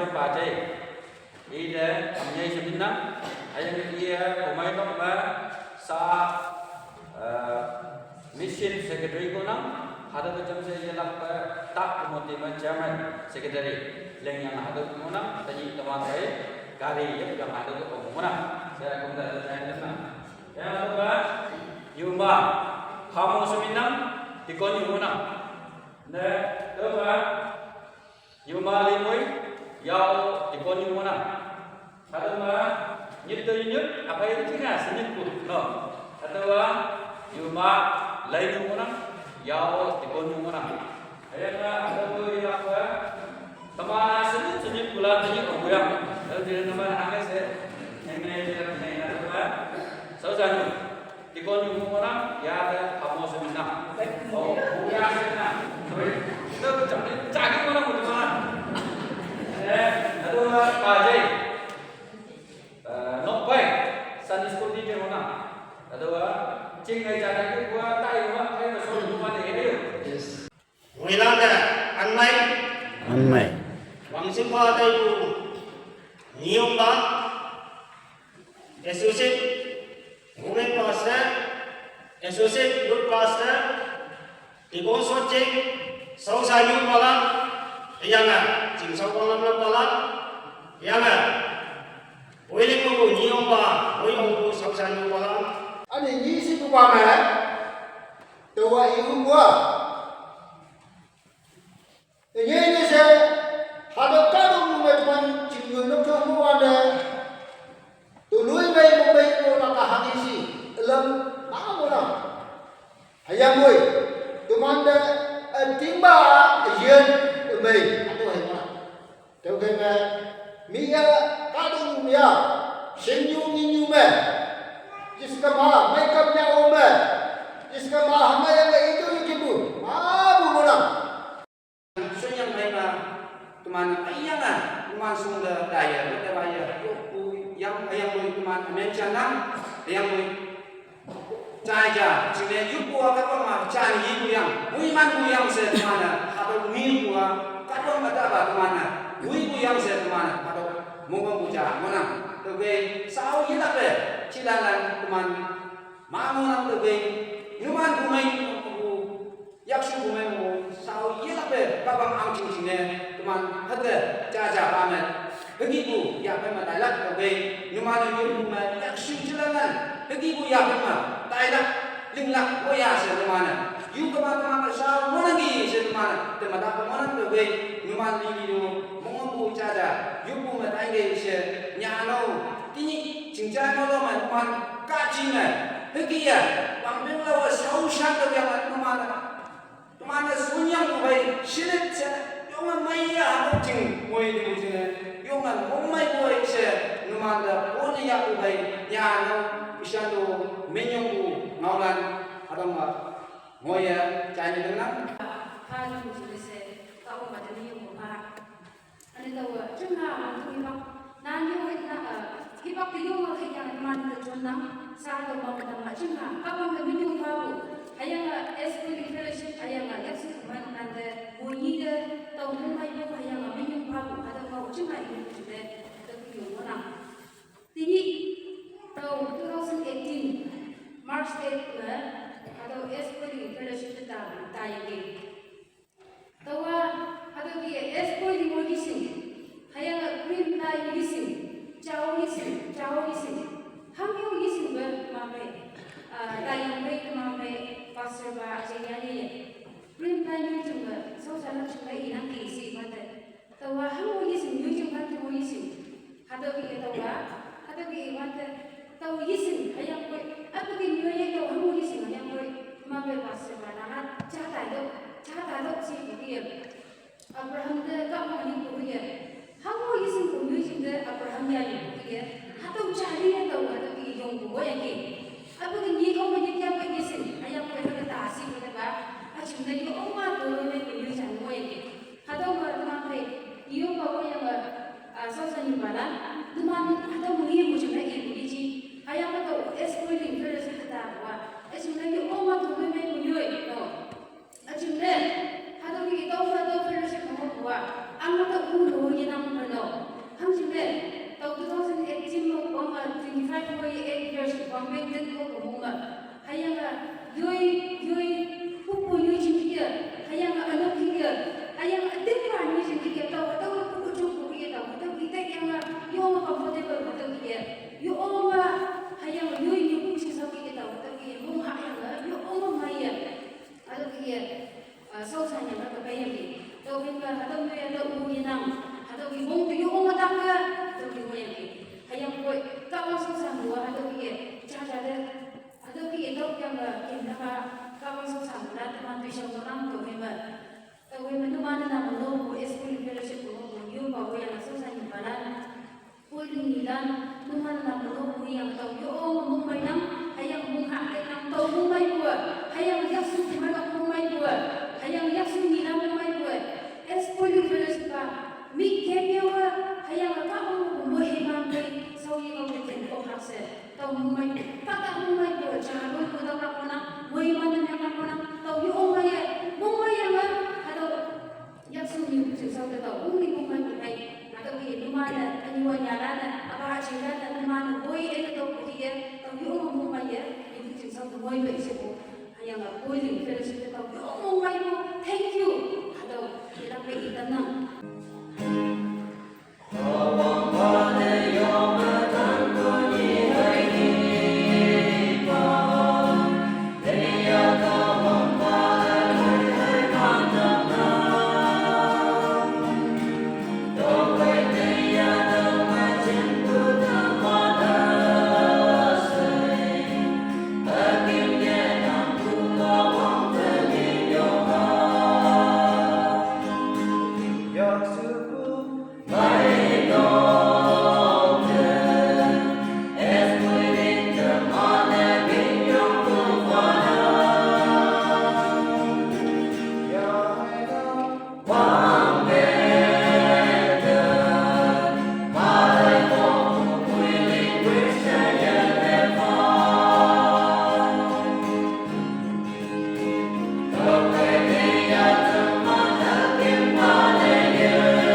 do pate ida amnyai seminam ayang ia umai no ba sa mission secretary ko na hada to jam se yelak pa tak mote ma chairman secretary leng yang hada ko na tani tama kai kari yang hada ko mo na saya ko da na ya ba yuma hamo seminam dikon yuma na to ba yuma limoi yau dikon yuma na hada ma nyit to nyut apa itu tinggal senyit ku no atau yuma lain yuma yau dikon yuma ayang ada tu yang apa tamana senyit bulan senyit orang kalau dia nama angkat saya ini apa saudara dikon yuma ya ada kamu sebenarnya oh bukan sebenarnya itu cari orang itu mana ada pajai nok bay san school teacher mana ada cing ai cara ke gua tai gua ai mà số của bạn ấy yes người lao động ăn mày bằng sinh hoạt đây nhiều lắm associate women pastor associate group pastor thì có số chính sáu sai nhiều quá lắm yang à chỉnh sáu con lắm quá lắm yang à với những người nhiều mà với người sáu sai nhiều quá lắm anh ấy nghĩ gì của bà mẹ tôi gọi yêu quá thì như thế sẽ ada kadang memang cinggu nak kamu ada tului bayi membayi ko nak hangisi lam nama orang ayam boy tumanda timba yen bayi aduh ayam mana tahu kan mia kadang mia senyum me जिसका माँ मेकअप या ओमे जिसका माँ हमें yang itu ibu abu bolang sunyang mereka teman ayangan teman sunda daya kita bayar yang teman mencanang yang caja cile yupu apa mah cari ibu yang muiman bu yang setemana atau mil bu kadang ada apa temana ibu yang setemana atau mungkin buca mana tapi sao ini tak cilalan teman mamu nang tebe numan bumai bu yaksu bumai bu sao yela be babang ang cing ne teman hade jaja pamet begitu ya memang dalat tebe numan yu bumai yaksu cilalan begitu ya memang dalat linglak boya se temana yu teman sao monangi se temana teman apa monan tebe numan ligidu mongu jaja yu bumai daile se nyano ini 진짜 너만 까지네 그기야 왕병라와 사우샤도 yang 그만 손양 거의 실제 용은 마이야 하고 징 뭐이 되지네 용은 몸마이 거이세 너만다 오니야 거의 야는 비싼도 메뉴고 나오란 하던가 뭐야 짜니 되나 하는 집에서 따고 받는 이유 봐 아니 또 정말 난 요나 Hibak tiyo kaya man na chona sa to mga tamacinga kapag minyo bawo ayang SPL fellowship ayang yaksi man ande bunyi de tau mai yo ayang minyo bawo ada bawo cinga ini de takiyo mana tini tau 2018 March 8 na ada SPL fellowship ta tayi tawa ada ki SPL mo gisin ayang green tayi gisin jauh isin, hamil isin bermape, tayang baik mape pasir bah jadi ni, belum tayang juga, soalnya juga inang isi mata, tawa hamil isin, jujur mata hamil isin, ada kita mata, tahu isin, ayam boy, apa kita ni tahu hamil isin, ayam boy, mape pasir bah, nak cakap tu sih dia, Abraham tu kamu ni dia. Hamu isin ko music de Abraham ya ni dia atau cari atau ada ki yong ko yang ki apa ki ko me dia ko isin ayam ko ada tasi ko ba achum de ko oma ko me ko music mo yang ki atau ma ma pe iyo ko yang so sa ni bala teman atau muni mo jina ki ji ayam ko escoling fer sa ta wa achum de ko oma ko me ko yo no achum de atau ki to fer sa ko wa ang ta ulo yang Hamjime, tau 2018 mo kung 25 mo 8 years kung maintain ko kung hayang yoi pupu yoi jimpiya hayang ano kiya hayang adikra ni jimpiya tau pupu jumpu kiya tau kita yang yung comfortable tau kiya yung hayang yoi ni pusi sa kiya tau kiya mong hayang yung maya ano kiya sau sanya ka kaya ni tau kita atau mo ya tau uminang atau mong yung matangga tau mo ya hayang boy kawan sau sangwa atau kiya cara atau kita yang kita kawan sosok nak teman pisau orang tu memang tu mana nama lo school fellowship lo you bawa yang sosok yang baran pulih nilan tu mana nama lo yang tahu yo mumbai nam hayang mungkak nam tahu mumbai buat hayang yasu mana mumbai buat hayang yasu nilan mumbai buat school fellowship mi kenya hayang kamu muhimam ni sawi kamu tentu hakse tau mumai kata mumai ko jangan ko tau nak mana moi mana yang mana tau yo mumai yang atau yang sunyi susah tau umi mumai mumai atau ki mana anyuan nyala apa hasilnya dan mana moi itu tau dia tau yo mumai ya itu susah moi be siapa yang moi ni fellowship tau yo mumai ko thank you atau kita pergi tenang Hãy subscribe cho kênh Ghiền Mì Gõ để không bỏ lỡ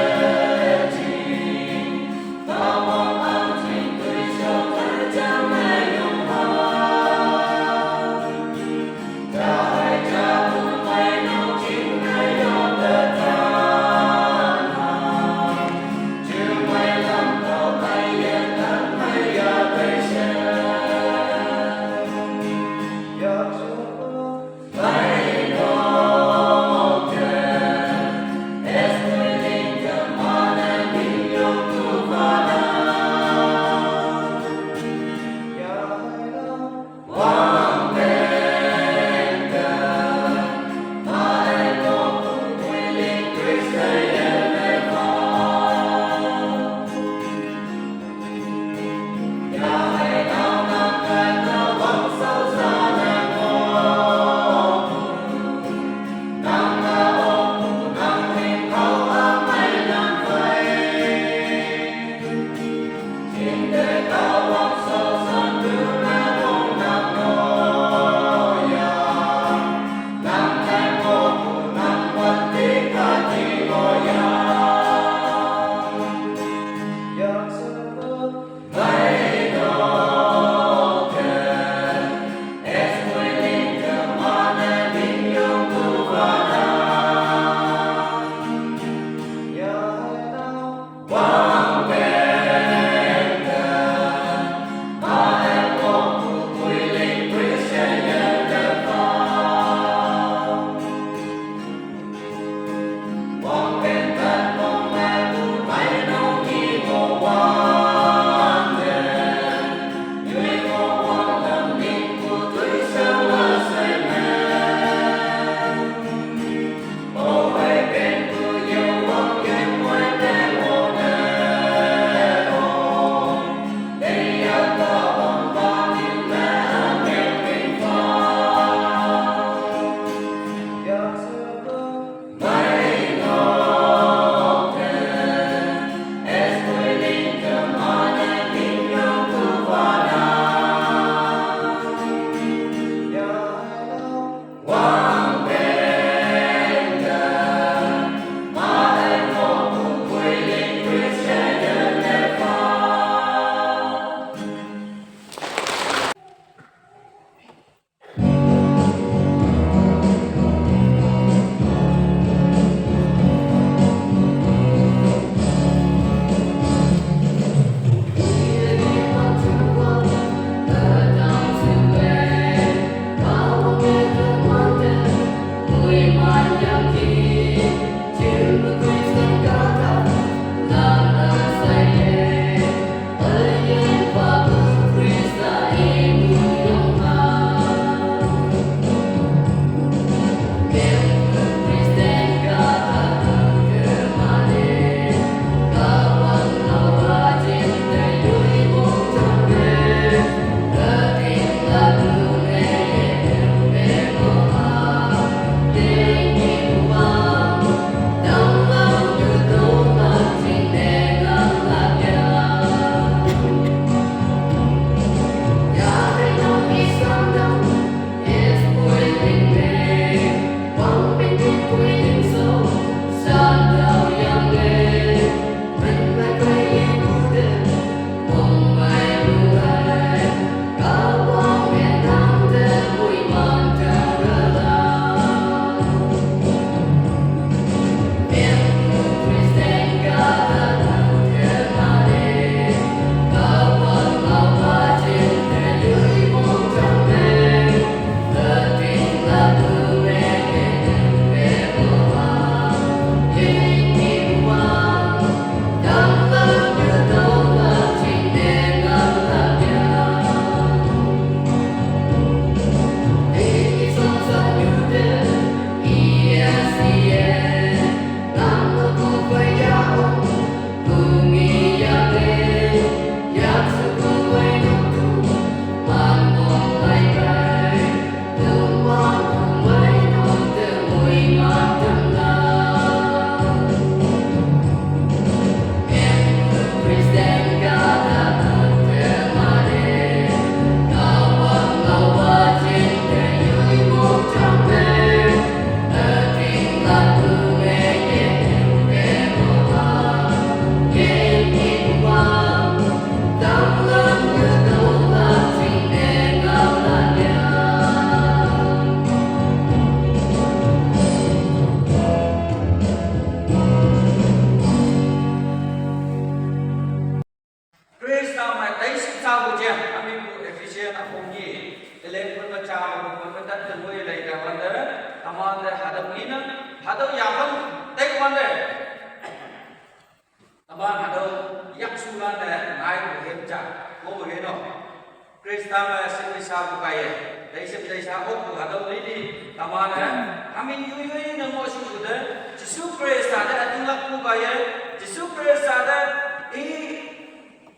Kristama Sisa Bukaya. Dari sebisa hok hadap ini tamana kami yui namo sudah Yesus Kristus ada tinggal Bukaya Yesus Kristus ada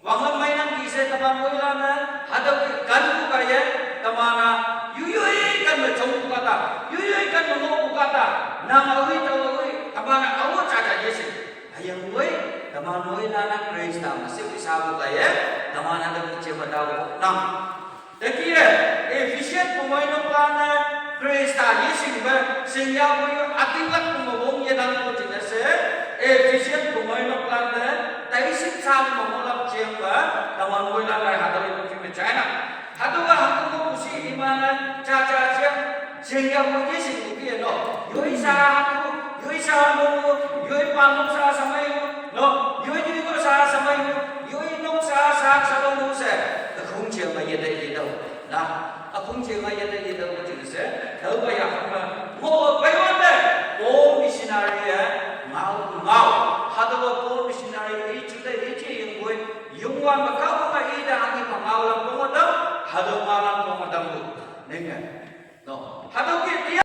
wangan mainan kisah taman moilana hadap kan Bukaya tamana yui kan bercong kata yui kan mengo kata nama ui tahu tamana awak caca Yesus ayam ui taman moilana Kristus masih bisa Bukaya tamana ada kecewa tahu nam. Dekira, efisien pemain plana Krista Yesus ber sehingga punya atikat pemobong yang dalam jenis efisien pemain plana tapi sisa memulap jengba taman bola lai hadal itu China hadal hadal musi imana caca jeng sehingga punya Yesus mungkin no yoi sa mo yoi pamuk sa samai no yoi juga sa samai yoi nok sa salong musa không chịu mà giờ đây gì đâu, đó, không chịu mà giờ đây gì đâu có chừng sẽ, thở bây giờ không mà, một bảy vấn đề, bốn missionary mau, hạt đâu bốn missionary ý chúng ta ý chỉ dùng vui, dùng quan mà không mà ý đã ăn thì mà mau làm công việc đó, hạt đâu mau làm công việc đó, nên cái, đó, hạt đâu kia